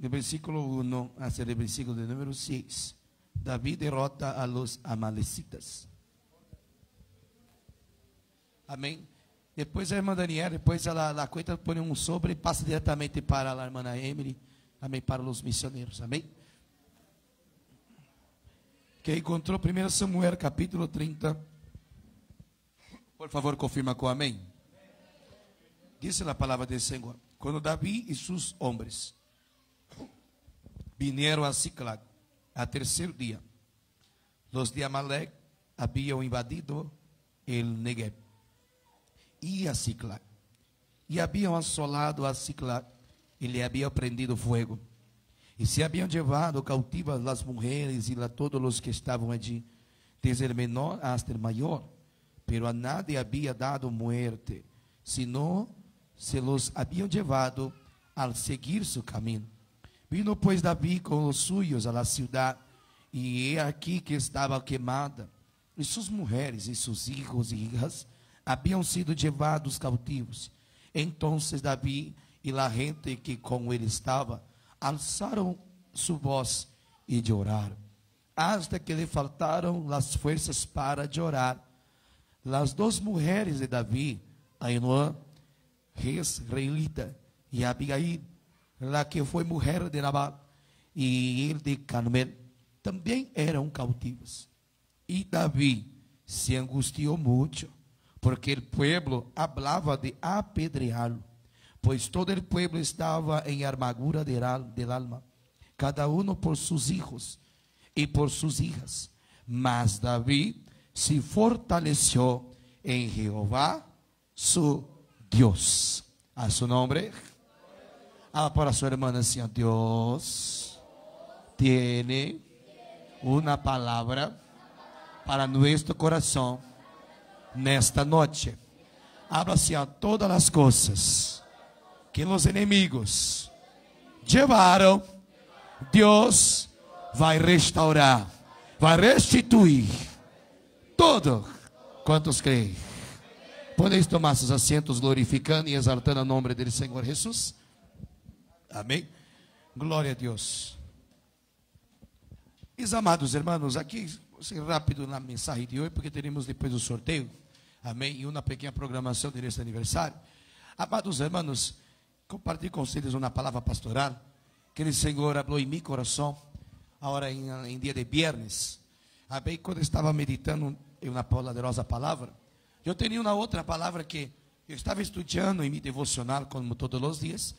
del versículo 1 hasta el versículo de número 6, David derrota a los amalecitas. Amém? Depois a irmã Daniela, depois ela cuenta, põe sobre e passa diretamente para a irmã Emily. Amém? Para os missioneiros. Amém? Que encontrou 1 Samuel capítulo 30. Por favor, confirma com amém. Diz a palavra do Senhor: quando Davi e seus homens vieram a Siclag, a terceiro dia, os de Amalek haviam invadido el Negev e a Siclag, e haviam assolado a Siclag, e lhe haviam prendido fogo, e se haviam levado cautivas as mulheres e a todos os que estavam allí, desde o menor hasta o maior, pero a nadie havia dado muerte, sino se los haviam levado al seguir su caminho. Vino pois Davi com os suyos a la ciudad, e he aqui que estava queimada, e suas mulheres e seus hijos e hijas haviam sido levados cautivos. Então Davi e a gente que com ele estava alçaram sua voz e lloraram, hasta que lhe faltaram as forças para llorar. As duas mulheres de Davi, Ainoã, israelita, e Abigail, la que foi mulher de Nabal, e ele de Carmel, também eram cautivos. E Davi se angustiou muito, porque o povo hablava de apedreá-lo, pois todo o povo estava em armadura del alma, cada um por seus hijos e por suas hijas. Mas Davi se fortaleceu em Jeová, su Dios. A su nombre. Para su hermana assim: Dios tiene una palabra para nuestro corazón nesta noche. Habla assim a todas as coisas que os inimigos levaram, Deus vai restaurar, vai restituir todo. Quantos creem? Podeis tomar seus assentos, glorificando e exaltando o nome do Senhor Jesus. Amém? Glória a Deus. Meus amados irmãos, aqui, rápido na mensagem de hoje, porque teremos depois o sorteio. Amém? E uma pequena programação deste aniversário. Amados irmãos, compartilho com vocês uma palavra pastoral que o Senhor falou em meu coração, agora em dia de viernes. Amém? Quando eu estava meditando em uma poderosa palavra, eu tinha uma outra palavra que eu estava estudando em meu devocional, como todos os dias.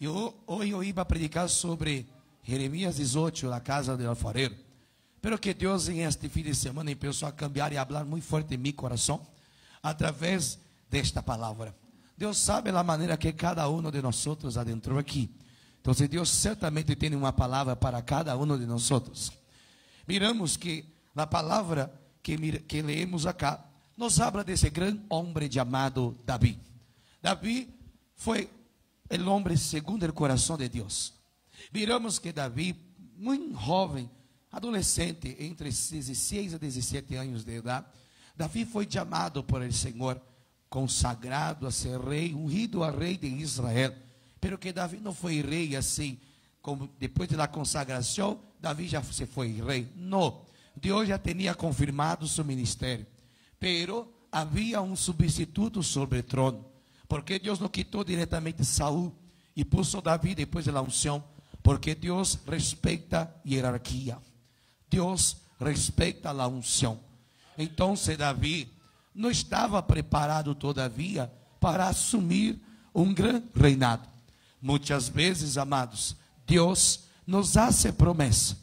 E hoje eu ia predicar sobre Jeremias 18, a casa do alfarero. Pero que Deus em este fim de semana começou a cambiar e a falar muito forte em meu coração, através desta palavra. Deus sabe a maneira que cada um de nós adentrou aqui. Então, Deus certamente tem uma palavra para cada um de nós. Miramos que a palavra que leemos acá nos habla desse grande homem chamado Davi. Davi foi o homem segundo o coração de Deus. Miramos que Davi, muito jovem, adolescente, entre 16 a 17 anos de idade, Davi foi chamado por el Senhor, consagrado a ser rei, ungido a rei de Israel. Pero que Davi não foi rei assim, como depois da consagração, Davi já se foi rei. Não, Deus já tinha confirmado seu ministério. Pero havia um substituto sobre o trono, porque Deus não quitou diretamente Saul e puso Davi depois da unção, porque Deus respeita a hierarquia, Deus respeita a unção. Então, Davi não estava preparado todavia para assumir um grande reinado. Muitas vezes, amados, Deus nos hace promessa,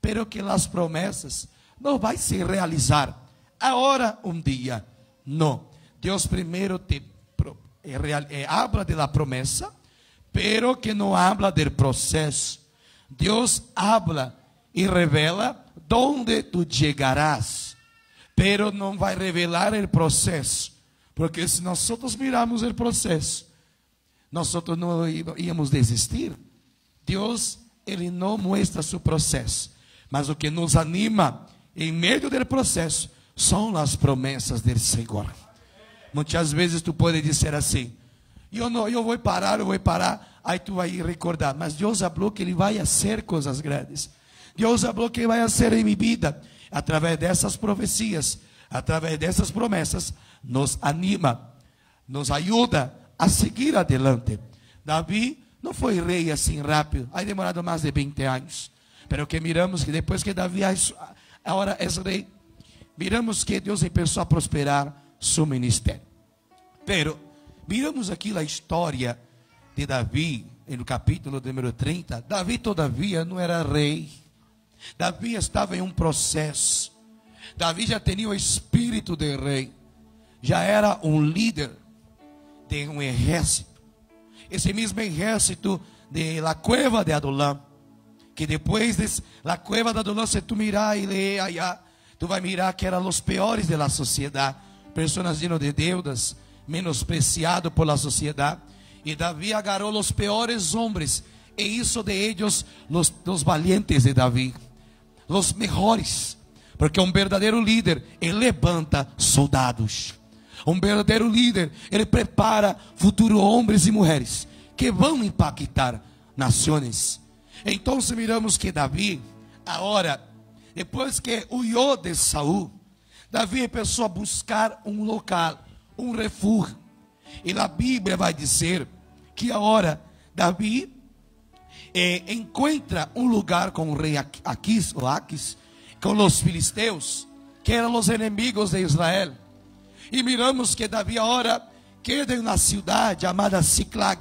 pero que as promessas não vai se realizar agora um dia. Não. Deus primeiro te habla de la promessa, pero que não habla del processo. Deus habla e revela donde tu chegarás, pero não vai revelar o processo, porque se nós mirarmos o processo, nós não íamos desistir. Deus, ele não mostra seu processo, mas o que nos anima em meio do processo são as promessas do Senhor. Muitas vezes tu pode dizer assim: eu vou parar, aí tu vai recordar, mas Deus falou que Ele vai fazer coisas grandes. Deus falou que Ele vai fazer em minha vida. Através dessas profecias, através dessas promessas, nos anima, nos ajuda a seguir adelante. Davi não foi rei assim rápido, aí demorado mais de 20 anos. Pero que miramos que depois que Davi agora é rei, miramos que Deus começou a prosperar seu ministério. Pero miramos aqui a história de Davi, no capítulo número 30. Davi todavia não era rei. Davi estava em um processo. Davi já tinha o espírito de rei. Já era um líder de um exército. Esse mesmo exército de la cueva de Adulam, que depois de la cueva de Adulam, se tu mirar e ler allá, tu vai mirar que eram os piores da sociedade, pessoas llenas de deudas, menospreciado por la sociedade. E Davi agarrou os piores homens e hizo de ellos los valientes de Davi, los mejores, porque um verdadeiro líder, ele levanta soldados. Um verdadeiro líder, ele prepara futuros homens e mulheres que vão impactar nações. Então miramos que Davi, agora, depois que huyó de Saul, Davi começou a buscar um local, um refúgio. E a Bíblia vai dizer que agora Davi encontra um lugar com o rei Aquis, com os filisteus, que eram os inimigos de Israel. E miramos que Davi agora queda em uma cidade chamada Ziclag,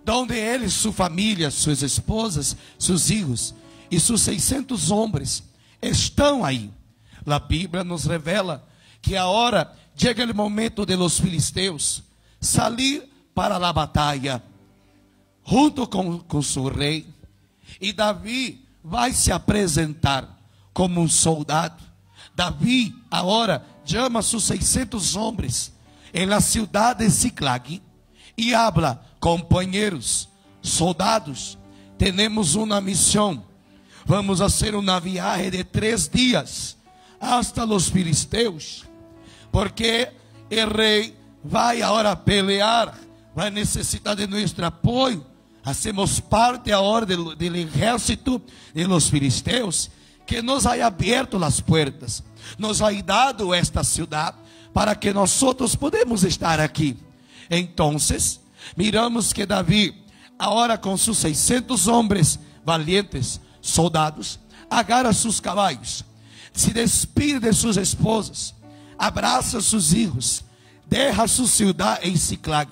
onde ele, sua família, suas esposas, seus filhos e seus 600 homens estão aí. A Bíblia nos revela que agora chega o momento de los filisteus sair para a batalha, junto com seu rei. E Davi vai se apresentar como um soldado. Davi agora chama seus 600 homens em la cidade de Ziclag e habla: companheiros, soldados, temos uma missão. Vamos fazer uma viagem de 3 dias hasta los filisteus, porque o rei vai agora pelear, vai necessitar de nosso apoio. Hacemos parte agora do exército de los filisteus, que nos ha aberto as portas, nos ha dado esta cidade para que nós podemos estar aqui. Então, miramos que Davi, agora com seus 600 homens valientes, soldados, agarra seus cavalos, se despide de suas esposas, abraça seus filhos, deixa sua cidade em Ziclag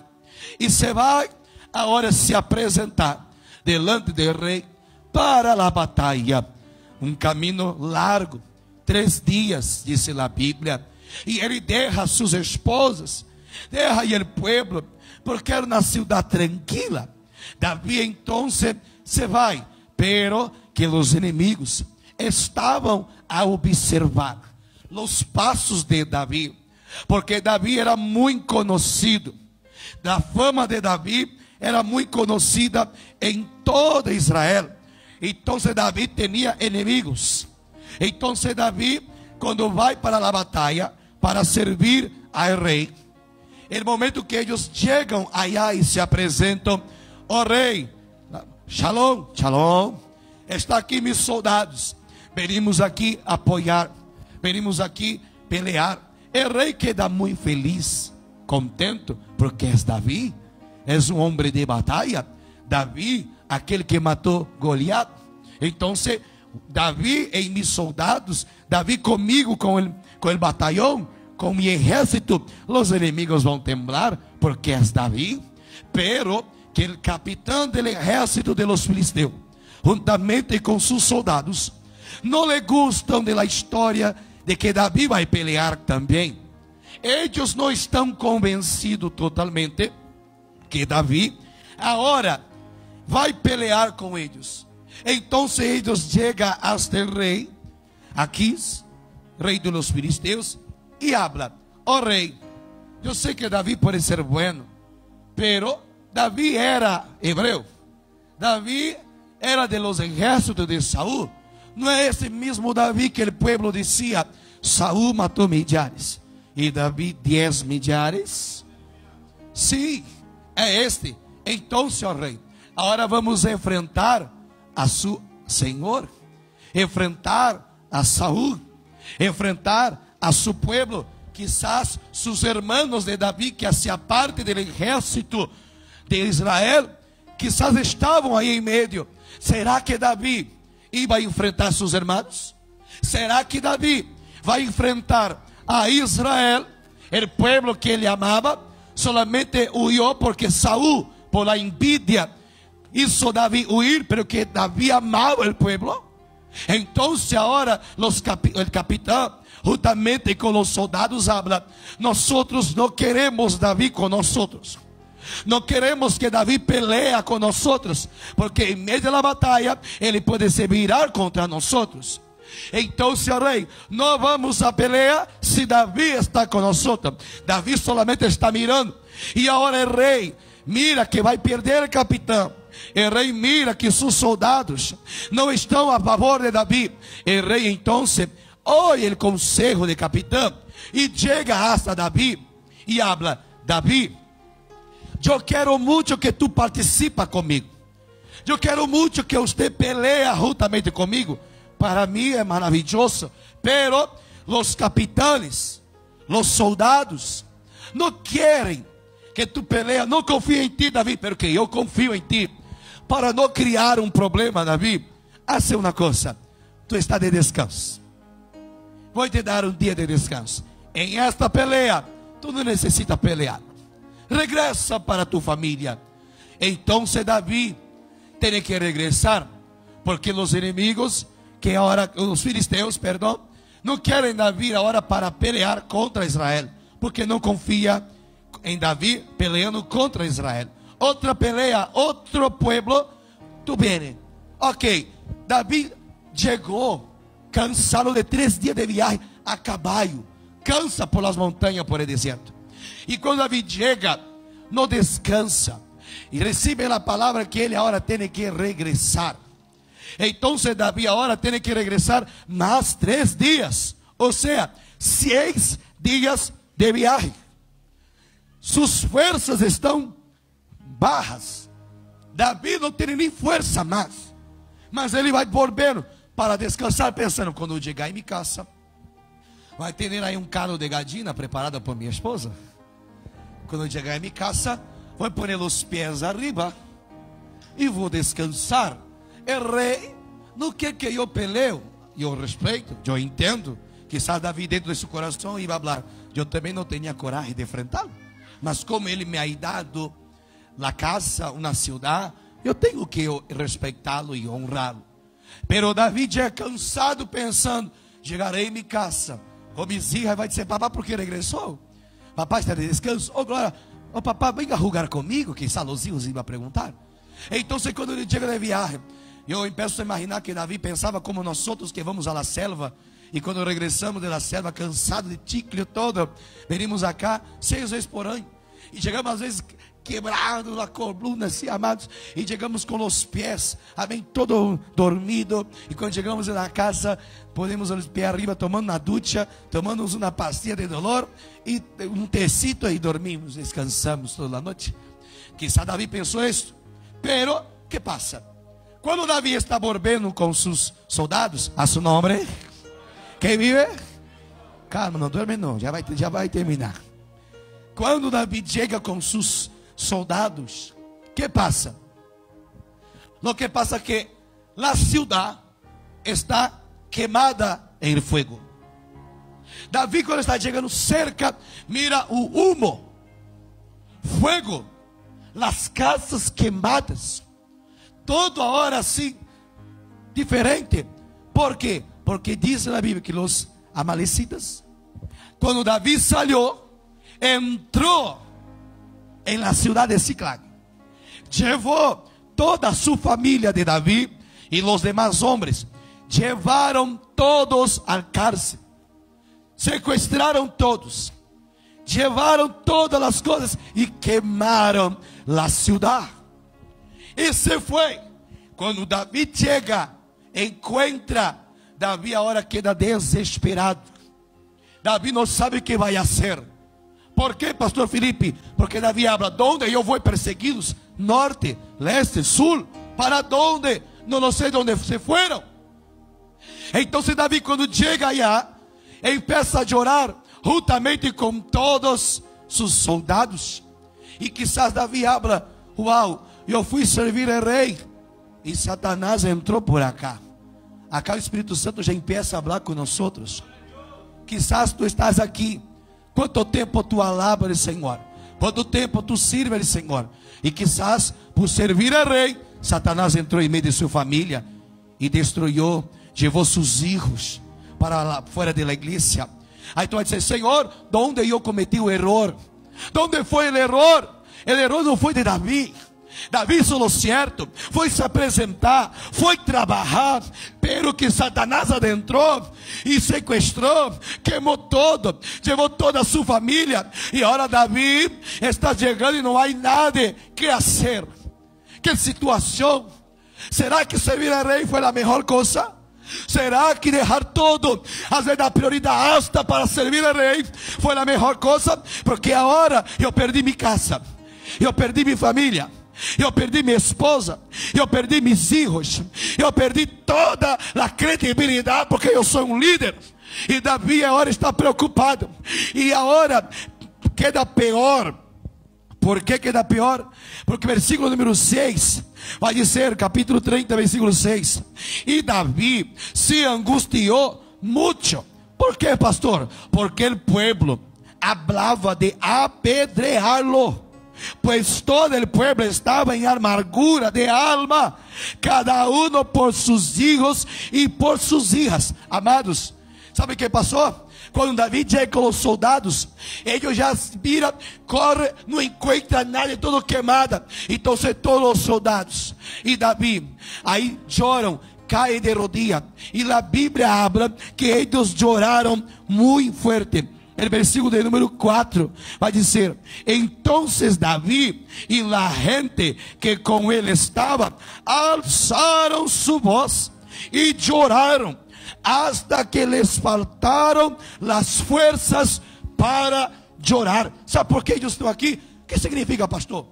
e se vai agora se apresentar delante do rei para a batalha. Um caminho largo, 3 dias, diz a Bíblia. E ele deixa suas esposas, deixa o povo, porque era uma cidade tranquila. Davi então se vai, pero que os inimigos estavam a observar os passos de Davi, porque Davi era muito conhecido. A fama de Davi era muito conhecida em toda Israel. Então Davi tinha inimigos. Então Davi, quando vai para a batalha para servir ao rei, no momento que eles chegam allá e se apresentam: ó rei, shalom, shalom, está aqui meus soldados, venimos aqui apoiar, venimos aqui pelear. O rei queda muito feliz, contento, porque é Davi, é um homem de batalha. Davi, aquele que matou Goliat. Então Davi e meus soldados, Davi comigo, com o batalhão, com o exército, os inimigos vão temblar, porque é Davi. Pero que o capitão do exército de los filisteus, juntamente com seus soldados, não lhe gustam da história de que Davi vai pelear também. Eles não estão convencidos totalmente que Davi agora vai pelear com eles. Então eles chegam até o rei Aquis, rei de los filisteus, e habla: ó rei, eu sei que Davi pode ser bueno, pero Davi era hebreu, Davi era de los ejércitos de Saúl. Não é esse mesmo Davi que o povo dizia: Saúl matou millares e Davi 10 millares? Sim, é este. Então, senhor rei, agora vamos enfrentar a su Senhor, enfrentar a Saúl, enfrentar a su pueblo, quizás sus hermanos de Davi, que hacía parte del ejército de Israel, quizás estavam aí em meio. Será que Davi iba a enfrentar seus hermanos? Será que Davi vai enfrentar a Israel, el pueblo que ele amava? Solamente huyó porque Saúl, por la envidia, hizo Davi huir, pero que Davi amaba el pueblo. Entonces ahora el capitán, juntamente con los soldados, habla: nosotros no queremos Davi con nosotros. No queremos que Davi pelea con nosotros, porque en medio de la batalla ele puede se virar contra nosotros. Entonces, rey, no vamos a pelear si Davi está con nosotros. Davi solamente está mirando. Y ahora el rey mira que vai perder el capitán. El rey mira que sus soldados não estão a favor de Davi. El rey entonces oye el consejo del capitán y llega hasta Davi y habla: Davi, eu quero muito que tu participa comigo. Eu quero muito que você pelea juntamente comigo. Para mim é maravilhoso. Pero os capitães, os soldados, não querem que tu pelea. Não confio em ti, Davi, porque eu confio em ti. Para não criar um problema, Davi, hace uma coisa: tu está de descanso. Vou te dar um dia de descanso. Em esta pelea, tu não necessita pelear. Regresa para tu família. Então Davi tem que regressar, porque os inimigos, que agora os filisteus, perdão, não querem Davi agora para pelear contra Israel, porque não confia em Davi peleando contra Israel. Outra pelea, outro pueblo, tu bem. Ok, Davi chegou cansado de 3 dias de viagem a caballo, cansa por las montanhas, por el deserto. E quando Davi chega, não descansa, e recebe a palavra que ele agora tem que regressar. Então Davi agora tem que regressar mais 3 dias, ou seja, 6 dias de viagem. Suas forças estão bajas. Davi não tem nem força mais, mas ele vai volver para descansar, pensando: quando eu chegar em minha casa, vai ter aí um caldo de gallina preparado por minha esposa. Quando eu chegar em minha casa, vou pôr os pés arriba e vou descansar. O rei não quer que eu peleio. Eu respeito, eu entendo. Quizás Davi, dentro de seu coração, ia falar: eu também não tinha coragem de enfrentá-lo, mas como ele me ha dado a casa, uma cidade, eu tenho que respeitá-lo e honrá-lo. Pero Davi já cansado, pensando: chegarei em minha casa, com minhas filhas, vai dizer: papá, por que regressou? Papai está de descanso. Oh, glória. Oh, papai, venga a jogar comigo. Quizá os filhos iam a perguntar. Então, quando ele chega de viagem, eu empiezo a imaginar que Davi pensava como nós outros, que vamos à la selva, e quando regressamos da selva, cansado de chicle todo, venimos acá 6 vezes por ano, e chegamos às vezes quebrado na coluna, assim, amados, e chegamos com os pés, amém, todo dormido. E quando chegamos na casa, podemos os pés arriba, tomando uma ducha, tomamos uma pastilha de dolor e um tecito, e dormimos, descansamos toda a noite. Quizá Davi pensou isso. Pero, que passa? Quando Davi está volvendo com seus soldados, a seu nome, quem vive? Calma, não dorme não, já vai terminar. Quando Davi chega com seus soldados, que passa? Lo que pasa es que la ciudad está quemada en fuego. Davi, quando está chegando cerca, mira o humo, fuego, las casas quemadas, todo ahora assim, diferente. ¿Por quê? Porque diz na Bíblia que os amalecitas, quando Davi saiu, entrou em la ciudad de Ciclag, llevó toda su familia de Davi y los demás hombres, llevaron todos al cárcel, secuestraron todos, llevaron todas las cosas y quemaron la ciudad. Y se fue. Cuando Davi llega, encuentra, Davi ahora queda desesperado. Davi não sabe o que vai fazer. ¿Por quê, pastor Felipe? Porque Davi habla: donde eu vou perseguidos, norte, leste, sul, para onde? Não sei de onde se foram. Então Davi, quando chega allá, empieza a chorar juntamente com todos seus soldados. E quizás Davi habla: uau, eu fui servir ao rei e Satanás entrou por acá. Acá o Espírito Santo já empieza a falar com nós outros. Quizás tu estás aqui. Quanto tempo tu alabas o Senhor? Quanto tempo tu sirves ao Senhor? E quizás por servir ao rei, Satanás entrou em meio de sua família e destruiu, levou seus filhos para lá fora da igreja. Aí tu vai dizer: Senhor, onde eu cometi o erro? Onde foi o erro? O erro não foi de Davi. Davi hizo lo certo, foi se apresentar, foi trabalhar, pero que Satanás adentrou e sequestrou, queimou todo, levou toda a sua família. E agora Davi está chegando e não há nada que fazer. Que situação? Será que servir ao rei foi a melhor coisa? Será que deixar todo, fazer a prioridade alta para servir ao rei foi a melhor coisa? Porque agora eu perdi minha casa, eu perdi minha família, eu perdi minha esposa, eu perdi meus filhos, eu perdi toda a credibilidade, porque eu sou um líder. E Davi agora está preocupado. E agora queda pior. Por que queda pior? Porque versículo número 6 vai dizer, capítulo 30, versículo 6: e Davi se angustiou muito. Por quê, pastor? Porque o povo hablava de apedreá-lo, pois todo o povo estava em amargura de alma, cada um por seus filhos e por suas filhas. Amados, sabe o que passou? Quando Davi chega com os soldados, eles já viram, corre, não encontra nada, tudo queimado. Então todos os soldados e Davi aí choram, caem de rodillas, e a Bíblia habla que eles choraram muito forte. O versículo de número 4 vai dizer: entonces Davi e a gente que com ele estava alçaram sua voz e choraram, hasta que les faltaram as forças para chorar. Sabe por que eles estão aqui? O que significa, pastor?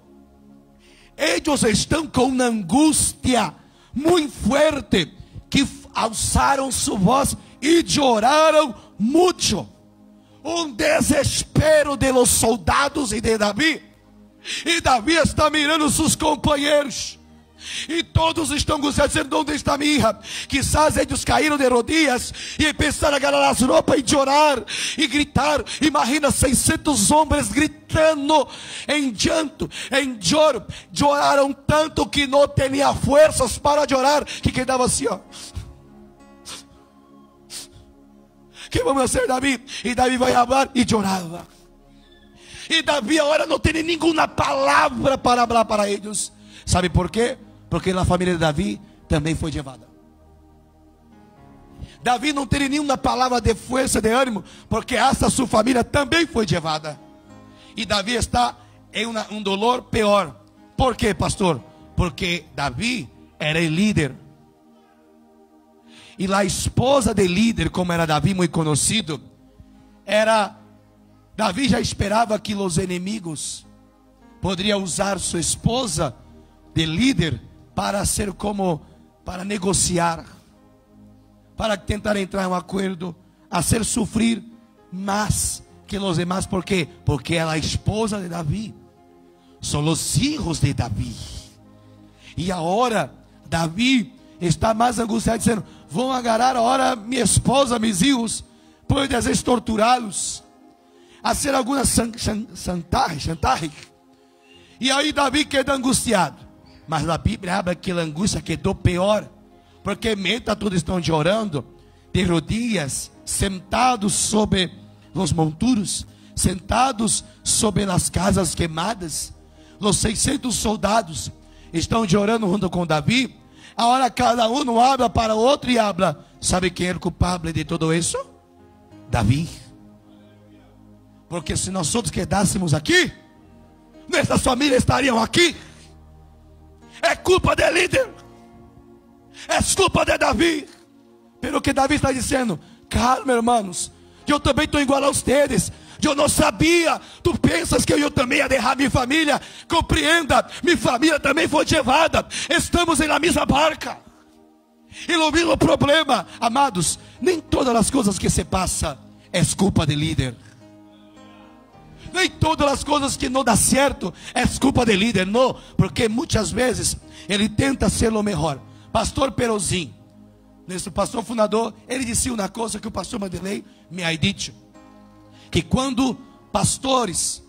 Eles estão com uma angústia muito forte, que alçaram sua voz e choraram muito. Um desespero de los soldados e de Davi. E Davi está mirando seus companheiros, e todos estão dizendo: onde está minha hija? Quizás eles caíram de rodillas e começaram a agarrar as roupas e chorar e gritar. Imagina 600 homens gritando em llanto, em choro. Choraram tanto que não tinha forças para chorar, que quedava assim, ó. Que vamos fazer, Davi? E Davi vai falar e chorava. E Davi agora não tem nenhuma palavra para falar para eles. Sabe por quê? Porque a família de Davi também foi levada. Davi não tem nenhuma palavra de força, de ânimo, porque essa sua família também foi levada. E Davi está em um dolor pior. Por quê, pastor? Porque Davi era o líder. E a esposa do líder, como era Davi muito conhecido, era... Davi já esperava que os inimigos poderiam usar sua esposa de líder para ser como, para negociar, para tentar entrar em um acordo, a ser sofrer mais que os demais. ¿Por quê? Porque ela é a esposa de Davi, são os filhos de Davi. E agora Davi está mais angustiado, dizendo: vão agarrar agora minha esposa, meus filhos, podem ser torturados, fazer alguma chantagem. E aí Davi queda angustiado. Mas a Bíblia habla que a angústia quedou pior, porque mientras todos estão chorando, de rodillas, sentados sobre os monturos, sentados sobre as casas queimadas, os 600 soldados estão chorando junto com Davi. Agora cada um habla para o outro e habla. Sabe quem é o culpável de tudo isso? Davi. Porque se nós outros quedássemos aqui, nossas famílias estariam aqui. É culpa do líder, é culpa de Davi. Pelo que Davi está dizendo: calma, irmãos, eu também estou igual a vocês. eu não sabia. Tu pensas que eu também ia deixar minha família? Compreenda, minha família também foi levada. Estamos na mesma barca. E o mesmo problema, amados, nem todas as coisas que se passa é culpa do líder. Nem todas as coisas que não dá certo é culpa do líder, não. Porque muitas vezes ele tenta ser o melhor. Pastor Perozin, nosso pastor fundador, ele disse uma coisa que o pastor Mandelei me ha dito. Que quando pastores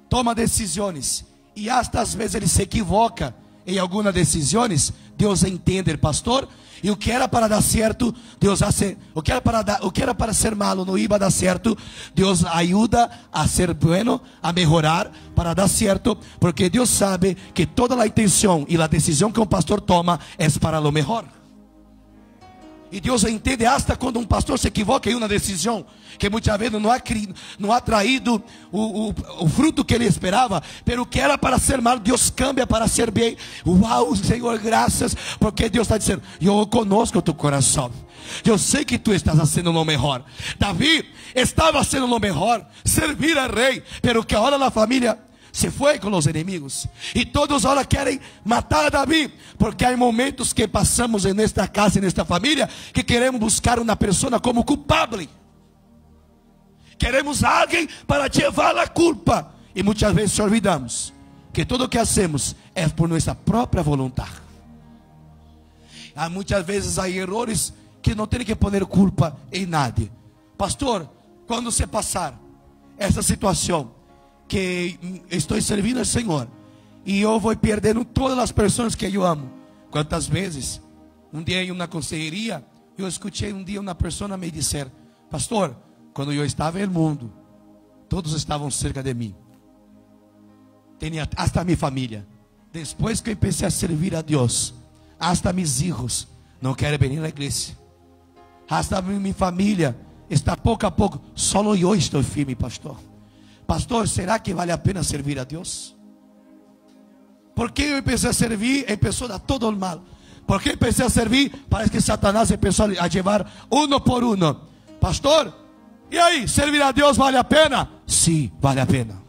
tomam decisões e até às vezes ele se equivoca em algumas decisões, Deus entende, pastor. E o que era para dar certo, Deus hace. O que era para ser malo, não ia dar certo. Deus ajuda a ser bueno, a melhorar, para dar certo. Porque Deus sabe que toda a intenção e a decisão que um pastor toma é para o melhor. E Deus entende hasta quando um pastor se equivoca em uma decisão que muitas vezes não ha traído o fruto que ele esperava, pero que era para ser mal, Deus cambia para ser bem. Uau, Senhor, graças, porque Deus está dizendo: eu conosco tu coração, eu sei que tu estás fazendo o melhor. Davi estava fazendo o melhor, servir a rei, pero que agora a família se foi com os inimigos. E todos agora querem matar a Davi. Porque há momentos que passamos nesta casa e nesta família que queremos buscar uma pessoa como culpável. Queremos alguém para levar a culpa. E muitas vezes olvidamos que tudo o que hacemos é por nossa própria vontade. Há muitas vezes há erros que não tem que poner culpa em nada. Pastor, quando se passar essa situação que estou servindo ao Senhor e eu vou perdendo todas as pessoas que eu amo. Quantas vezes, um dia em uma conselheria, eu escutei um dia uma pessoa me dizer: pastor, quando eu estava no mundo, todos estavam cerca de mim, tinha hasta minha família. Depois que eu comecei a servir a Deus, hasta meus filhos não querem vir à igreja, hasta minha família está pouco a pouco, só eu estou firme, pastor. Pastor, será que vale a pena servir a Deus? Porque eu comecei a servir, empezou a dar todo o mal. Porque empecei a servir, parece que Satanás empezou a levar um por um. Pastor, e aí, servir a Deus vale a pena? Sim, vale a pena.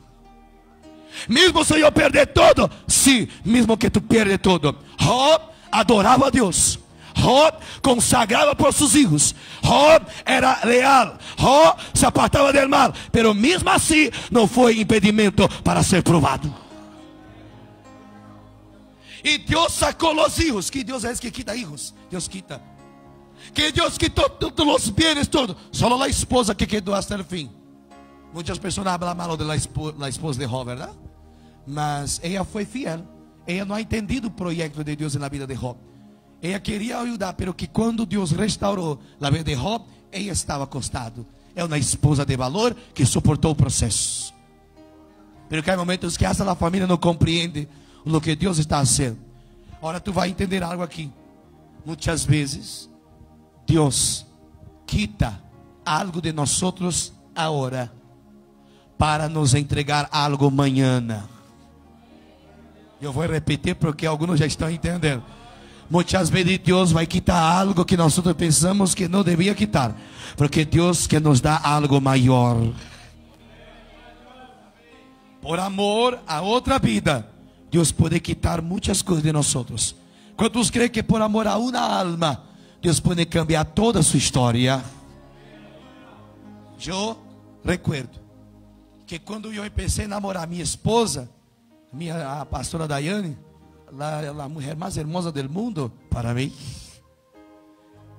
Mesmo se eu perder tudo? Sim, mesmo que tu perdes tudo. Job adorava a Deus. Job consagrava por seus filhos. Job era leal. Job se apartava do mal. Pero mesmo assim não foi impedimento para ser provado. E Deus sacou os filhos. Que Deus é esse que quita filhos? Deus quita. Que Deus quitou todos os bens, tudo. Só a esposa que quedou até o fim. Muitas pessoas falam mal da esposa de Job, verdade? Mas ela foi fiel. Ela não ha entendido o projeto de Deus na vida de Job. Ela queria ajudar, pero que quando Deus restaurou a vida de Job, ela estava acostado. É uma esposa de valor que suportou o processo. Pero que há momentos que essa família não compreende o que Deus está fazendo. Agora tu vai entender algo aqui. Muitas vezes Deus quita algo de nós outros agora para nos entregar algo amanhã. Eu vou repetir porque alguns já estão entendendo. Muitas vezes Deus vai quitar algo que nós pensamos que não devia quitar, porque Deus quer nos dar algo maior. Por amor a outra vida, Deus pode quitar muitas coisas de nós outros. Quantos creem que por amor a uma alma, Deus pode cambiar toda a sua história? Eu recuerdo que quando eu comecei a namorar minha esposa, a pastora Daiane, a mulher mais hermosa do mundo para mim.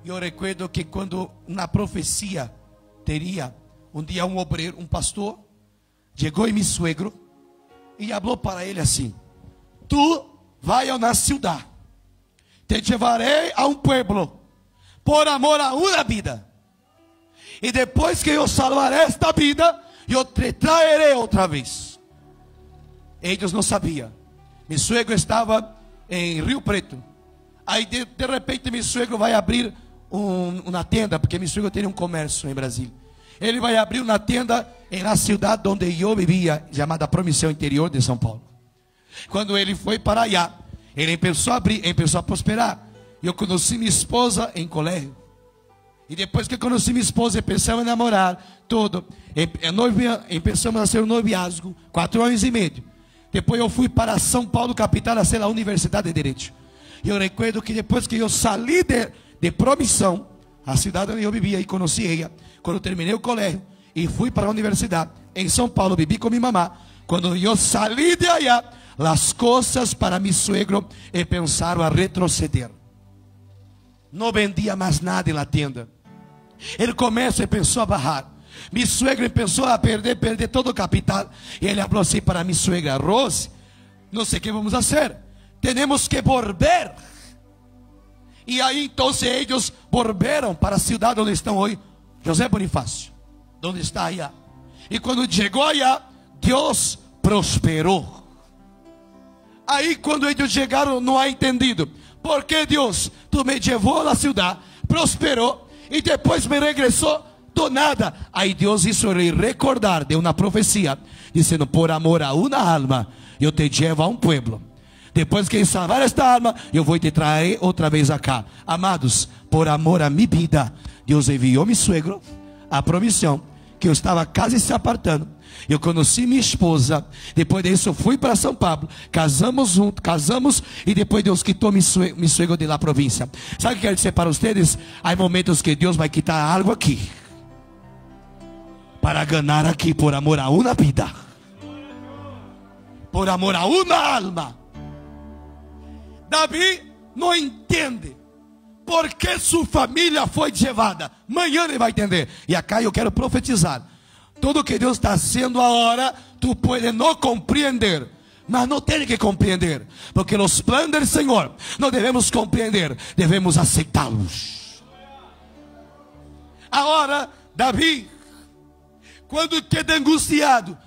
Eu recuerdo que quando uma profecia teria um dia um obreiro, um pastor, chegou em meu suegro e falou para ele assim: tu vai a uma cidade, te levarei a um pueblo, por amor a uma vida, e depois que eu salvar esta vida, eu te trairei outra vez. Eles não sabiam. Meu suegro estava em Rio Preto. Aí de repente meu suegro vai abrir uma tenda, porque meu suegro tem um comércio em Brasília. Ele vai abrir uma tenda na cidade onde eu vivia, chamada Promissão Interior de São Paulo. Quando ele foi para allá, ele começou a abrir, começou a prosperar. Eu conheci minha esposa em colégio. E depois que conheci minha esposa, começamos a namorar, tudo. Começamos a ser um noviazgo, 4 anos e meio. Depois eu fui para São Paulo, capital, a ser a Universidade de Direito. E eu recuerdo que depois que eu saí de Promissão, a cidade onde eu vivia, e conheci ela, quando eu terminei o colégio, e fui para a universidade, em São Paulo, vivi com minha mamá. Quando eu saí de allá, as coisas para meu suegro pensaram a retroceder. Não vendia mais nada na tenda. Ele começou e pensou a barrar. Meu suegro pensou a perder todo o capital. E ele falou assim para minha suegra: Rose, não sei o que vamos fazer. Temos que volver. E aí então eles voltaram para a cidade onde estão hoje, José Bonifácio, onde está allá. E quando chegou allá, Deus prosperou. Aí quando eles chegaram, não há entendido. Por que Deus, tu me levou à cidade, prosperou, e depois me regressou do nada? Aí Deus hizo recordar de uma profecia, dizendo: por amor a uma alma, eu te levo a um pueblo. Depois que salvar esta alma, eu vou te trazer outra vez acá. Amados, por amor a minha vida, Deus enviou meu suegro, a promissão, que eu estava quase se apartando. Eu conheci minha esposa. Depois disso fui para São Paulo, casamos juntos, e depois Deus quitou meu suegro de la província. Sabe o que quero dizer para vocês? Há momentos que Deus vai quitar algo aqui para ganhar aqui, por amor a uma vida, por amor a uma alma. Davi não entende por que sua família foi levada. Amanhã ele vai entender. E acá eu quero profetizar. Tudo que Deus está fazendo agora, tu pode não compreender, mas não tem que compreender, porque os planos do Senhor não devemos compreender, devemos aceitá-los. Agora, Davi, quando queda angustiado,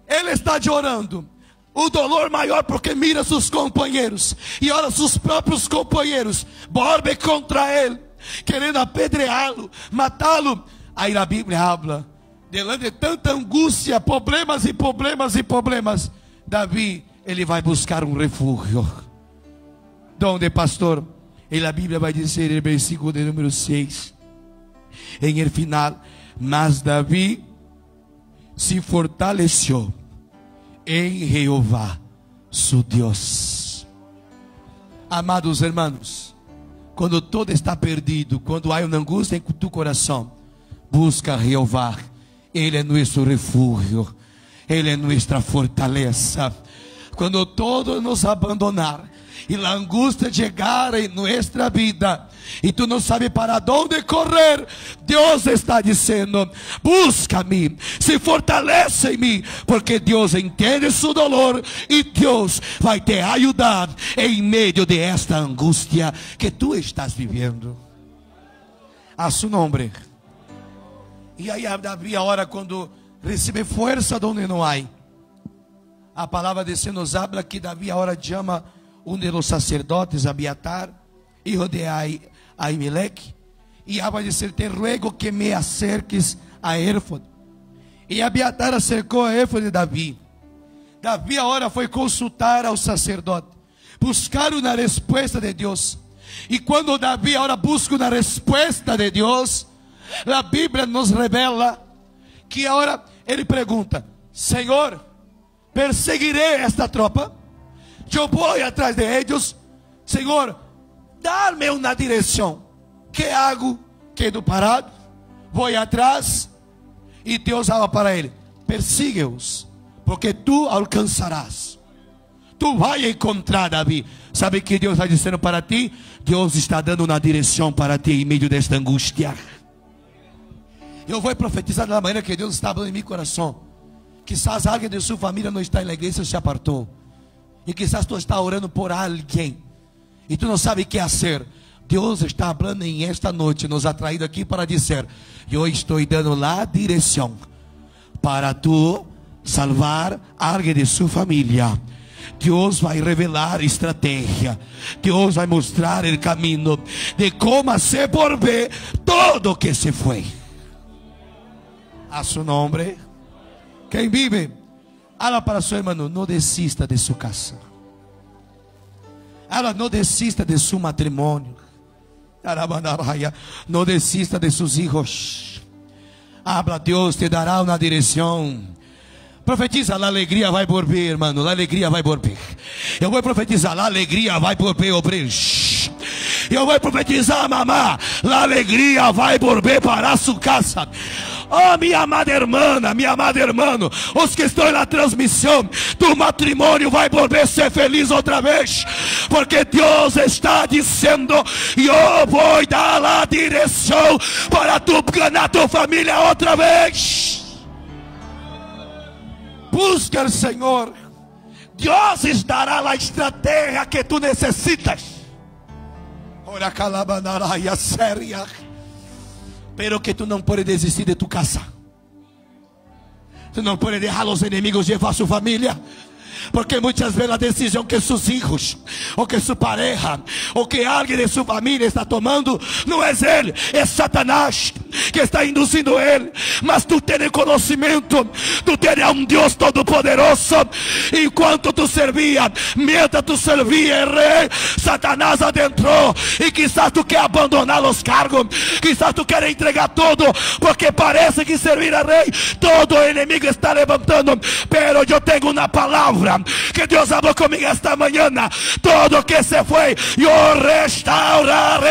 ele está chorando. O dolor maior porque mira seus companheiros, e ora seus próprios companheiros volvem contra ele, querendo apedreá-lo, matá-lo. Aí a Bíblia habla, delante de tanta angústia, problemas e problemas e problemas, Davi, ele vai buscar um refúgio. Donde, pastor? E a Bíblia vai dizer, no versículo de número 6, em el final: mas Davi se fortaleceu em Jeová, su Deus. Amados irmãos, quando todo está perdido, quando há uma angústia em tu coração, busca Jeová. Ele é nosso refúgio, Ele é nossa fortaleza. Quando todos nos abandonar e a angústia chegar em nossa vida, e tu não sabes para onde correr, Deus está dizendo: busca-me, se fortalece em mim, porque Deus entende seu dolor, e Deus vai te ajudar em meio de esta angústia que tu estás vivendo. A seu nome. E aí Davi, a hora quando recebe força onde não há, a palavra de Deus nos habla que Davi a hora chama um dos sacerdotes, Abiatar, hijo de Ahimelech, e vai dizer: te ruego que me acerques a éfode. E Abiatar acercou a éfode de Davi. Davi a hora foi consultar ao sacerdote, buscar uma resposta de Deus. E quando Davi a hora busca uma resposta de Deus, a Bíblia nos revela que agora ele pergunta: Senhor, perseguirei esta tropa, eu vou atrás de eles, Senhor, dá-me uma direção. Que hago? Quedo parado, vou atrás. E Deus fala para ele: persigue-os, porque tu alcançarás, tu vai encontrar Davi. Sabe o que Deus está dizendo para ti? Deus está dando uma direção para ti em meio desta angústia. Eu vou profetizar da maneira que Deus está falando em meu coração. Quizás alguém de sua família não está na igreja, se apartou. E quizás tu está orando por alguém e tu não sabe o que fazer. Deus está falando em esta noite, nos ha traído aqui para dizer: eu estou dando a direção para tu salvar alguém de sua família. Deus vai revelar estratégia. Deus vai mostrar o caminho de como se volver todo que se foi. A seu nome. Quem vive, habla para seu irmão: não desista de sua casa. Habla, não desista de seu matrimônio. No desista de sus hijos. Habla, Deus te dará uma direção. Profetiza, a alegria vai volver, irmão. A alegria vai volver. Eu vou profetizar, a alegria vai volver, obreiros. Eu vou profetizar, mamá, a alegria vai volver para a sua casa. Oh, minha amada irmã, minha amada irmão, os que estão na transmissão, tu matrimônio vai volver a ser feliz outra vez, porque Deus está dizendo, eu vou dar a direção para tu ganhar tua família outra vez. Busca o Senhor, Deus dará a estratégia que tu necessitas. Ora calabanaraia séria. Pero que tu não pode desistir de tu casa. Tu não pode deixar os inimigos levar sua família. Porque muitas vezes a decisão que seus filhos, ou que sua pareja, ou que alguém de sua família está tomando, não é ele, é Satanás que está induzindo ele. Mas tu tens conhecimento, tu tens um Deus todo-poderoso. Enquanto tu servia, mientras tu servia, rei, Satanás adentrou. E quizás tu quer abandonar os cargos, quizás tu quer entregar tudo, porque parece que servir a rei, todo o inimigo está levantando. Pero eu tenho uma palavra que Deus falou comigo esta manhã: todo que se foi, eu restaurarei.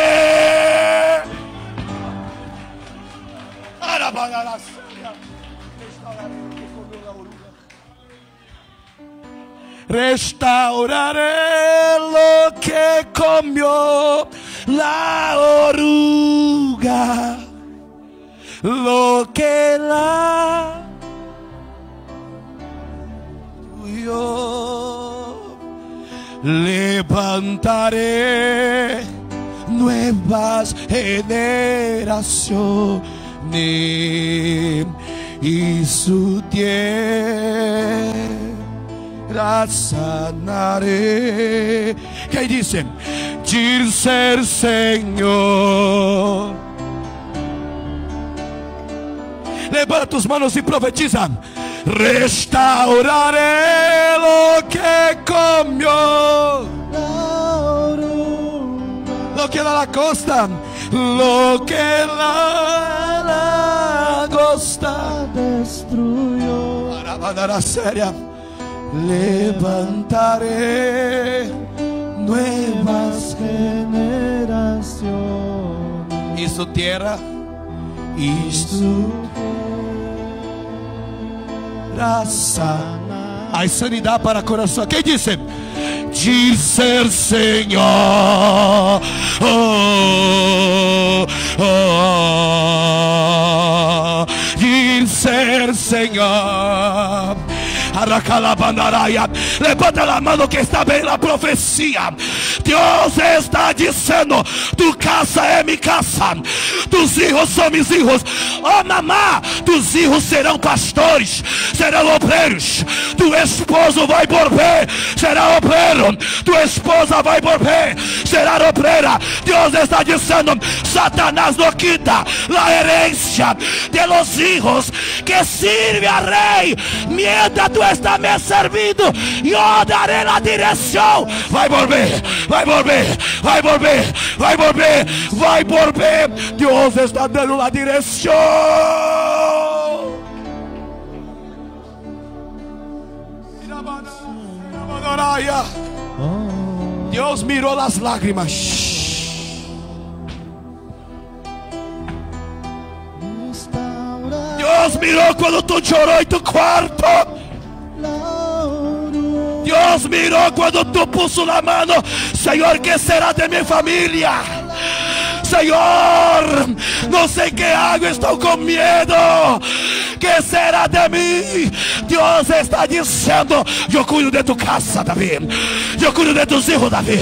Restaurarei lo que comió la oruga, lo que la yo levantaré nuevas generaciones y su tierra sanaré. ¿Qué dicen? Dice el Señor. Levanta tus manos y profetiza. Restauraré lo que comió lo que la costa, lo que la costa destruyó. Para seria, levantaré nuevas generaciones y su tierra y su graça. Há sanidade para o coração. Quem disse? Diz o Senhor. Diz o Senhor. Levanta a mão que está bem na profecia. Deus está dizendo: tu casa é minha casa, tus hijos são meus hijos. Oh mamá, tus hijos serão pastores, serão obreiros. Tu esposo vai volver, será obreiro. Tu esposa vai volver, será obreira. Deus está dizendo: Satanás não quita a herência de los hijos que sirve a rei. Mientras tu está me servindo, eu darei a direção. Vai volver, vai volver, vai volver, vai volver, vai volver. Deus está dando a direção. Deus mirou as lágrimas. Deus mirou quando tu chorou em tu quarto. Deus mirou quando tu puso na mão: Senhor, que será de minha família? Senhor, não sei que hago, estou com medo. Que será de mim? Deus está dizendo: eu cuido de tu casa, Davi. Eu cuido de tus hijos, Davi.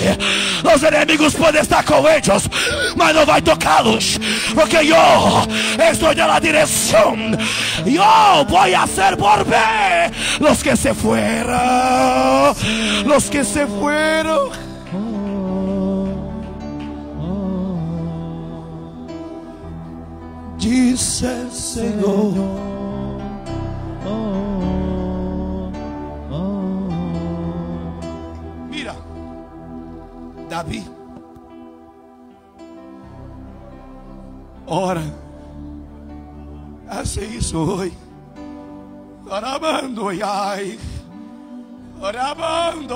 Os inimigos podem estar com eles, mas não vai tocá-los, porque eu estou na direção. Eu vou fazer volver los que se fueron, los que se fueron. Diz o Senhor. Mira, Davi Ora, hace isso hoje. Orando, ai. Orando.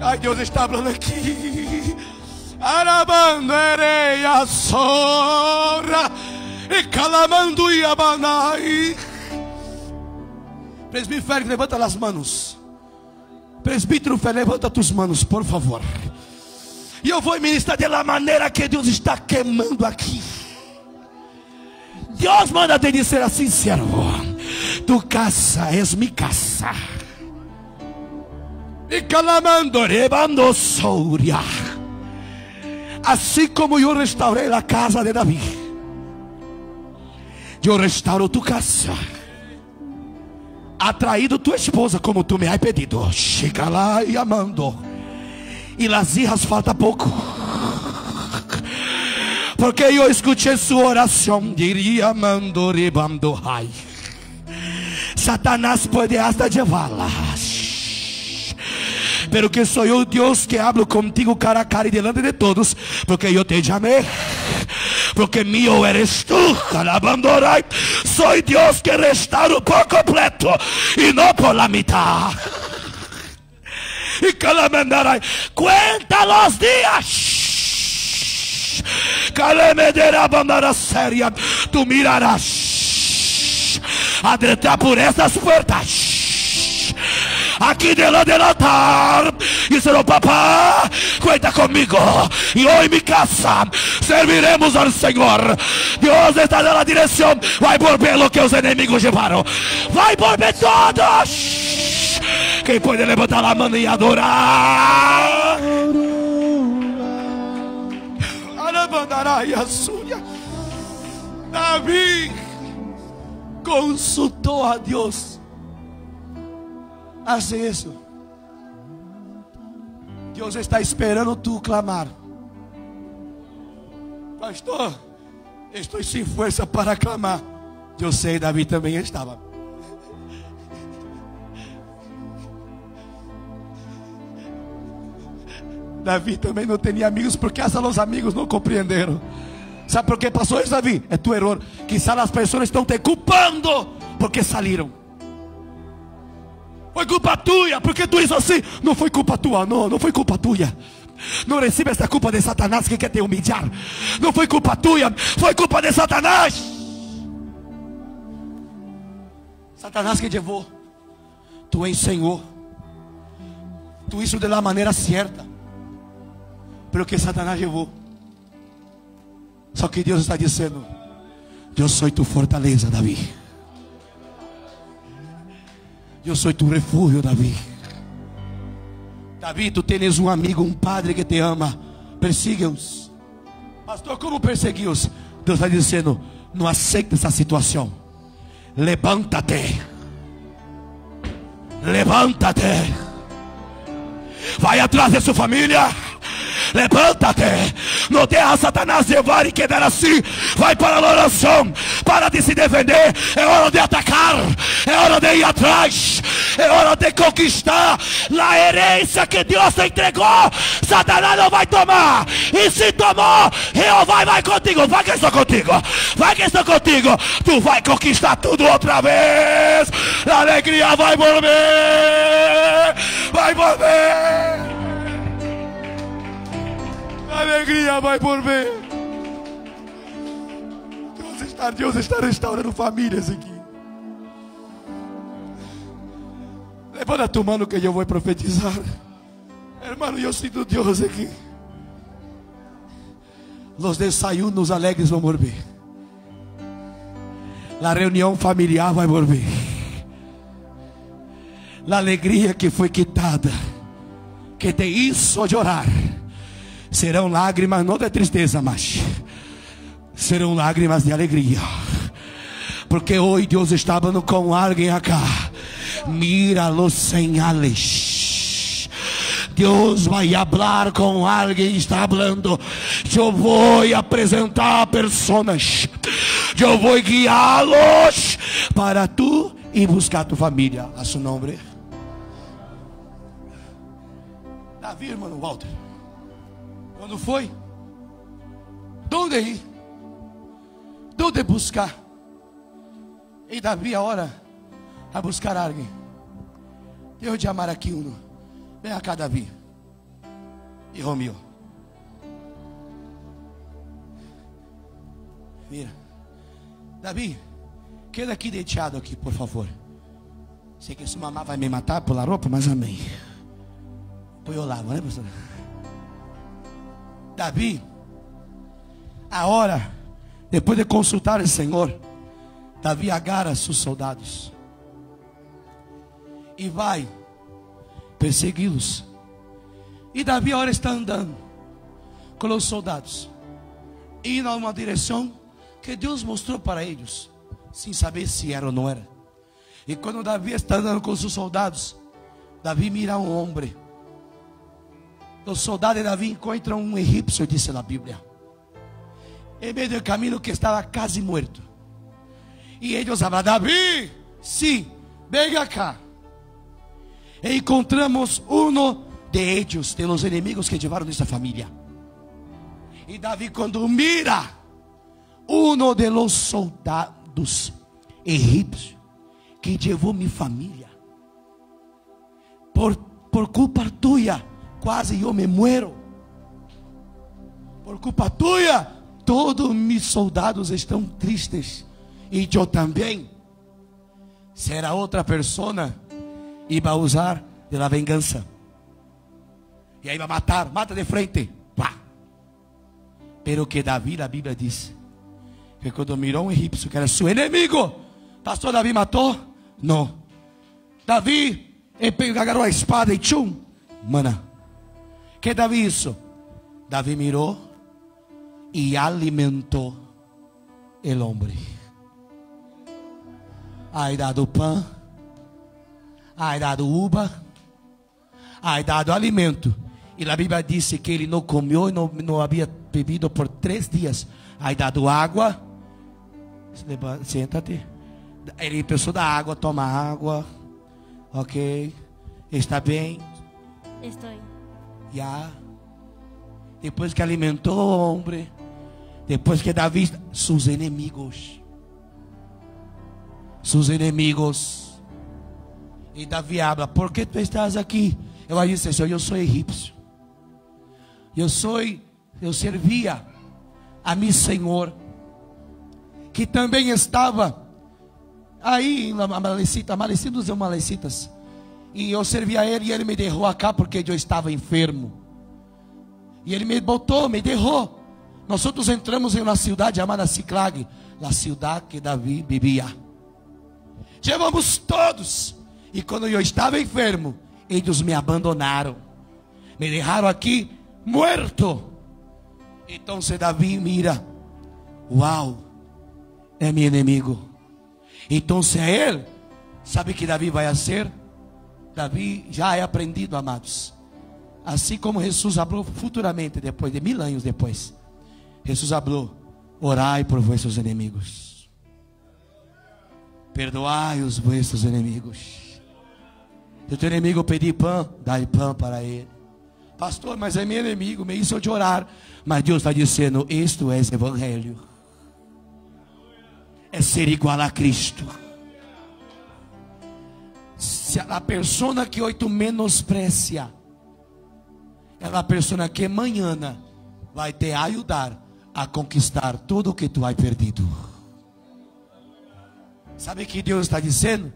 Ai, Deus está falando aqui. Arabando ereia sora e calamando iabanai. Presbítero Félix, levanta as manos. Presbítero Félix, levanta tus manos, por favor. E eu vou ministrar da maneira que Deus está queimando aqui. Deus manda te dizer assim, servo: tu casa és minha casa. E calamando rebando souria. Assim como eu restaurei a casa de Davi, eu restauro tu casa. Atraído tua esposa como tu me has pedido. Chega lá e amando. E las hijas falta pouco. Porque eu escutei sua oração. Diria amando ribando ai. Satanás pode hasta llevá-las. Pero que sou eu Deus que hablo contigo cara a cara e delante de todos. Porque eu te chamei. Porque mío eres tu. Alabandorai. Sou Deus que restauro por completo e não por la mitad. E calamandarai. Cuenta los dias. Calamedera bandara séria. Tu mirarás a entrar por estas puertas. Aqui delante do altar. E será papá, cuenta comigo. E hoje em minha casa serviremos ao Senhor. Deus está na direção. Vai volver o que os inimigos levaram. Vai volver todos. Quem pode levantar a mão e adorar? Davi consultou a Deus. Hace isso. Deus está esperando tu clamar. Pastor, estou sem força para clamar. Eu sei, Davi também estava. Davi também não tinha amigos, porque hasta os amigos não compreenderam. Sabe por que passou isso, Davi? É tu erro. Quizás as pessoas estão te culpando porque saíram. Foi culpa tua, porque tu és assim. Não foi culpa tua, não foi culpa tua. Não recebe essa culpa de Satanás que quer te humilhar. Não foi culpa tua, foi culpa de Satanás. Satanás que levou. Tu ensinou. Tu isso de la maneira certa. Pero que Satanás levou. Só que Deus está dizendo: eu sou tu fortaleza, Davi. Eu sou tu refúgio, Davi. Davi, tu tens um amigo, um padre que te ama. Persiga-os. Pastor, como persegui-os? Deus está dizendo: não aceita essa situação. Levanta-te. Levanta-te. Vai atrás de sua família. Levanta-te. Não deixa Satanás levar e quedar assim. Vai para a oração. Para de se defender. É hora de atacar. É hora de ir atrás. É hora de conquistar a herência que Deus te entregou. Satanás não vai tomar. E se tomou, Jeová vai contigo. Vai que estou contigo. Vai que estou contigo. Tu vai conquistar tudo outra vez. A alegria vai volver. Vai volver. A alegria vai volver. Deus está restaurando famílias aqui. Levanta tu mano que eu vou profetizar. Hermano, eu sinto Deus aqui. Os desayunos alegres vão volver. A reunião familiar vai volver. A alegria que foi quitada, que te hizo chorar, serão lágrimas não de tristeza, mas serão lágrimas de alegria. Porque hoje Deus está falando com alguém acá. Mira los señales. Deus vai falar com alguém. Está falando. Eu vou apresentar pessoas. Eu vou guiá-los para tu ir buscar tu família. A seu nome. Davi, irmão Walter. Quando foi? ¿Dónde ir? ¿Dónde buscar? E Davi agora a buscar alguém. Deus de amar aqui um. Vem cá, Davi. Hijo mío. Mira. Davi, queda aqui deitado aqui, por favor. Sei que sua mamãe vai me matar pela roupa, mas amém. Põe eu lavo, né, pastor? Davi, agora, depois de consultar o Senhor, Davi agarra seus soldados e vai persegui-los. E Davi agora está andando com os soldados, indo a uma direção que Deus mostrou para eles, sem saber se era ou não era. E quando Davi está andando com seus soldados, Davi mira um homem. Os soldados de Davi encontram um egípcio, disse na Bíblia, em meio do caminho, que estava quase morto. E eles falam: Davi, sim, venha cá. E encontramos um de eles, de los inimigos que levaram esta família. E Davi, quando mira um de los soldados egípcios que levou minha família, por culpa tua, quase eu me muero. Por culpa tua, todos meus soldados estão tristes. E eu também. Será outra pessoa e vai usar de la vingança. E aí vai matar, mata de frente. Pá. Pero que Davi, a Bíblia diz, que quando mirou um egípcio que era seu inimigo, pastor, Davi matou? Não. Davi, ele agarrou a espada e tchum, mana. Que Davi isso? Davi mirou e alimentou o homem. Aí dado pão, aí dado uva, aí dado alimento. E a Bíblia disse que ele não comeu e não havia bebido por 3 dias. Aí dado água, senta-te. Ele pensou da água, toma água, ok, está bem? Estou. Já. Depois que alimentou o homem, depois que Davi, seus inimigos. E Davi habla: por que tu estás aqui? Eu disse: Senhor, eu sou egípcio. Eu servia a meu Senhor, que também estava aí em Amalecitas, Amalecitas. E eu servia a ele, e ele me derrou acá porque eu estava enfermo. E ele me botou, me derrou. Nós outros entramos em uma cidade chamada Ciclag, a cidade que Davi vivia. Levamos todos. E quando eu estava enfermo, eles me abandonaram. Me deixaram aqui morto. Então Davi mira: uau, é meu inimigo. Então ele, sabe que Davi vai ser? Davi já é aprendido, amados. Assim como Jesus falou futuramente, depois de 1000 anos depois, Jesus falou: orai por vossos inimigos. Perdoai os vossos inimigos. Se o teu inimigo pedir pão, dai pão para ele. Pastor, mas é meu inimigo, me hizo de orar. Mas Deus está dizendo: isto é evangelho. É ser igual a Cristo. Se a pessoa que hoje tu menosprecia é a pessoa que amanhã vai te ajudar a conquistar tudo o que tu has perdido. Sabe que Deus está dizendo?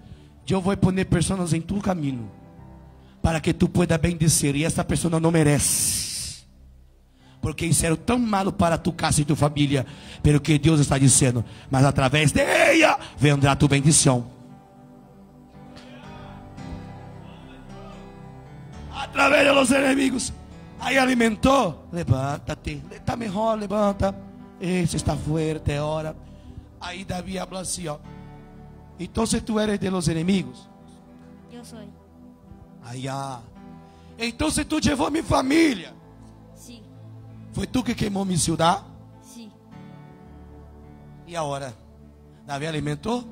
Eu vou pôr pessoas em tu caminho para que tu pueda bendizer, e essa pessoa não merece, porque isso era tão malo para tu casa e tu família. Pelo que Deus está dizendo: mas através de ela vendrá tu bendição. Através dos inimigos. Aí alimentou. Levanta-te, está melhor, levanta. Esse está forte, é hora. Aí Davi falou assim, ó: então tu eres de los inimigos? Eu sou. Aí, então tu levou minha família? Sim. Foi tu que queimou minha cidade? Sim. E agora? Davi alimentou?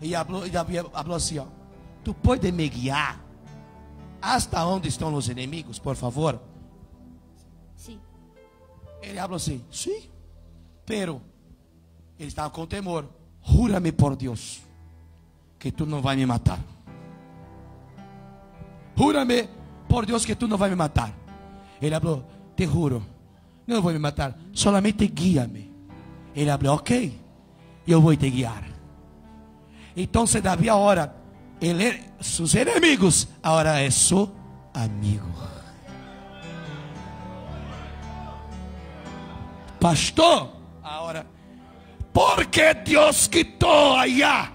E Davi falou assim, ó: tu pode me guiar hasta onde estão os inimigos, por favor? Sim. Ele falou assim: sim. Pero ele estava com temor. Júrame por Deus que tu não vai me matar. Júrame por Deus que tu não vai me matar. Ele falou: te juro, não vou me matar, solamente guia-me. Ele falou: ok, eu vou te guiar. Então Davi agora, seus inimigos, agora é seu amigo. Pastor, agora, porque Deus quitou allá,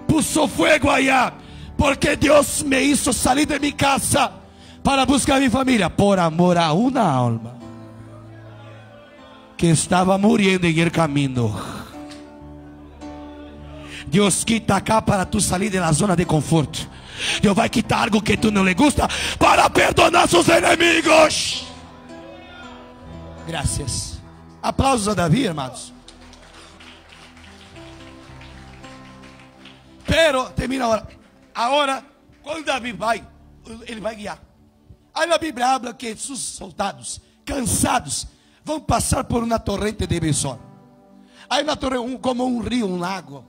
puso fuego allá, porque Deus me hizo salir de mi casa para buscar mi familia, por amor a una alma que estava muriendo en el camino. Deus quita acá para tu salir de la zona de conforto. Deus vai quitar algo que tu não le gusta para perdonar seus inimigos. Graças. Aplausos a Davi, irmãos. Pero termina agora. Agora, quando Davi vai, ele vai guiar. Aí a Bíblia habla que seus soldados, cansados, vão passar por uma torrente de Besor. Aí na torrente, como um rio, um lago.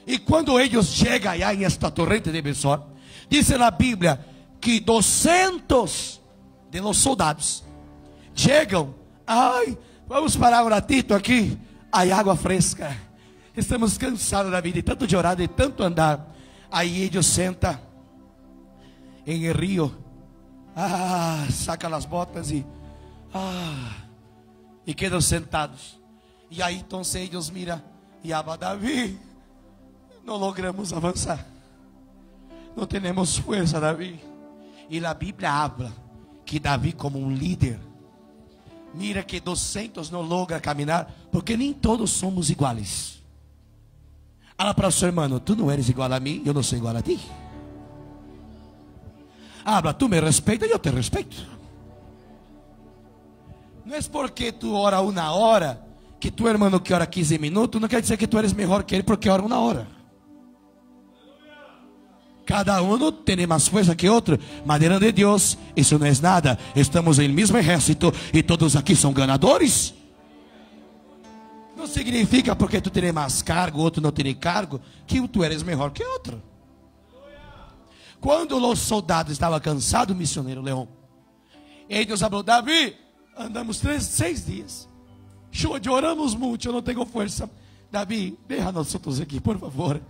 E quando eles chegam aí nesta torrente de Besor, diz na Bíblia que 200 de los soldados chegam. Ai, vamos parar um ratito aqui. Aí água fresca. Estamos cansados da vida, de tanto chorar, de tanto andar. Aí eles sentam em el rio. Saca as botas e quedam sentados. E aí então eles miram e habla: Davi, não logramos avançar, não temos força, Davi. E a Bíblia habla que Davi, como um líder, mira que 200 não logra caminhar, porque nem todos somos iguais. Fala para o seu irmão: tu não eres igual a mim, eu não sou igual a ti. Habla: tu me respeitas, eu te respeito. Não é porque tu ora uma hora, que tu irmão que ora 15 minutos, não quer dizer que tu eres melhor que ele porque ora uma hora. Cada um tem mais força que outro, mas diante de Deus, isso não é nada. Estamos no mesmo exército e todos aqui são ganadores. Não significa porque tu tem mais cargo, outro não tem cargo, que tu eres melhor que outro. Quando os soldados estavam cansados, o missionário Leão, eles falaram: Davi, andamos 6 dias, choramos muito, eu não tenho força. Davi, deixa nós outros aqui, por favor.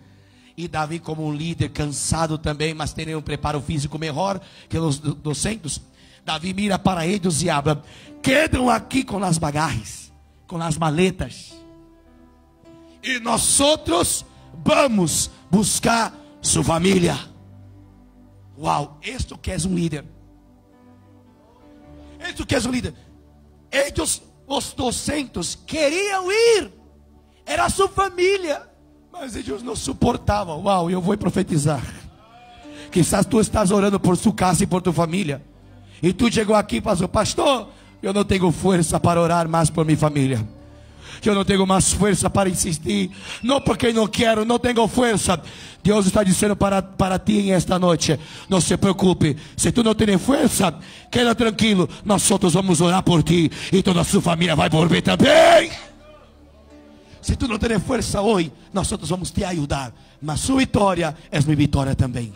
E Davi, como um líder cansado também, mas tem um preparo físico melhor que os 200, Davi mira para eles e habla: quedam aqui com as bagagens, com as maletas, e nós outros vamos buscar sua família. Uau, isto que é um líder. Isto que é um líder. Eles, os 200, queriam ir, era sua família, mas eles não suportavam. Uau, eu vou profetizar. Quizás tu estás orando por sua casa e por tua família, e tu chegou aqui e falou: pastor, eu não tenho força para orar mais por minha família. Eu não tenho mais força para insistir. Não porque não quero, não tenho força. Deus está dizendo para ti esta noite: não se preocupe. Se tu não tens força, queda tranquilo. Nós outros vamos orar por ti, e toda a sua família vai volver também. Se tu não tens força hoje, nós outros vamos te ajudar. Mas sua vitória é minha vitória também.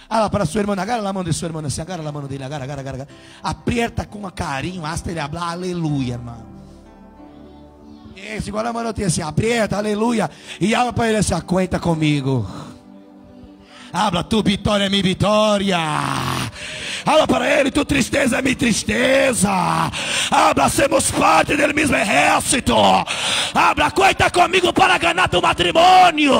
Fala para sua irmã, agarra a mão de sua irmã, assim, agarra a mão dele, agarra. Aperta com carinho, hasta ele hablar, aleluia, irmão. Isso, igual a mão tem assim, aperta, aleluia. E habla para ele assim: conta comigo. Habla: tu vitória é minha vitória. Habla para ele: tu tristeza é minha tristeza. Habla: somos parte do mesmo exército. Habla: conta comigo para ganhar tu matrimônio.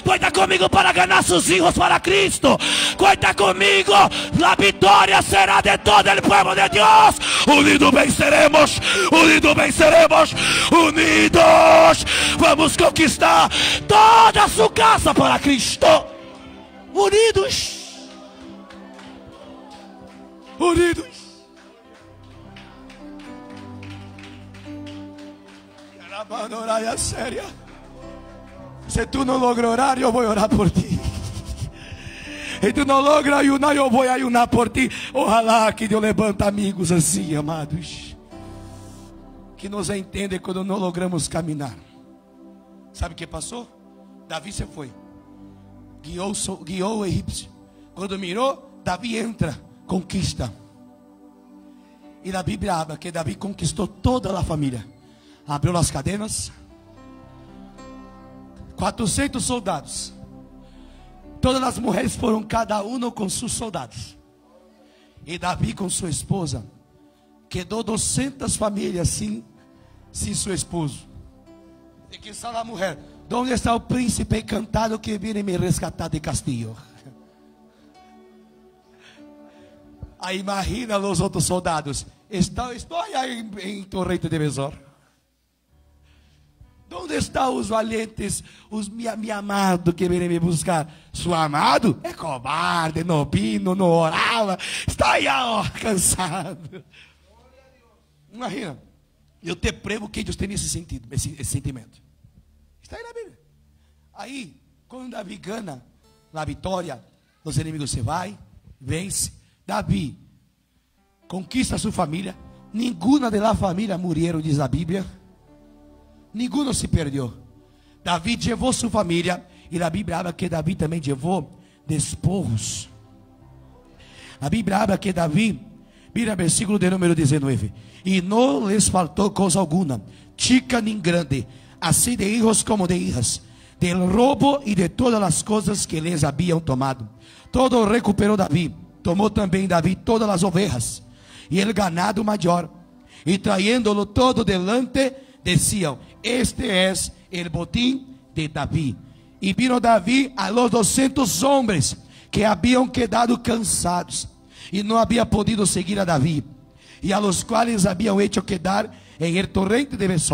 Conta comigo para ganhar seus filhos para Cristo. Conta comigo, a vitória será de todo o povo de Deus. Unidos venceremos, unidos venceremos, unidos vamos conquistar toda a sua casa para Cristo. Unidos, unidos. Orar séria. Se tu não logra orar, eu vou orar por ti. E tu não logra ayunar, eu vou ayunar por ti. Ojalá que Deus levanta amigos assim, amados. que nos entende quando não logramos caminhar. Sabe o que passou? Davi se foi, guiou o egípcio. Quando mirou, Davi entra, conquista. E a Bíblia habla que Davi conquistou toda a família. Abriu as cadenas. 400 soldados. Todas as mulheres foram cada uma com seus soldados. E Davi com sua esposa. Quedou 200 famílias sem seu esposo. E que está a mulher? Onde está o príncipe encantado que viene me resgatar de Castillo? Aí imagina os outros soldados. Estou aí em Torrente de Besor. Onde estão os valentes, os meu amado que vem me buscar? Seu amado é covarde, não vino, não orava, está aí ó, cansado. Imagina, eu te prevo que Deus tem esse sentido, esse sentimento. Está aí na Bíblia. Aí, quando Davi ganha a vitória, os inimigos se vai, vence. Davi conquista sua família. Nenhuma de la família morreram, diz a Bíblia. Ninguno se perdeu. Davi levou sua família. E a Bíblia habla que Davi também levou despojos. A Bíblia habla que Davi, mira versículo de número 19. E não les faltou coisa alguma, chica nem grande, assim de hijos como de hijas, del robo e de todas as coisas que lhes haviam tomado. Todo recuperou Davi. Tomou também Davi todas as ovelhas e el ganado maior. E trayéndolo todo delante, diziam: este es el botín de Davi. E vino Davi a los 200 homens que haviam quedado cansados e não havia podido seguir a Davi, e a los quales haviam hecho quedar en el torrente de Besor.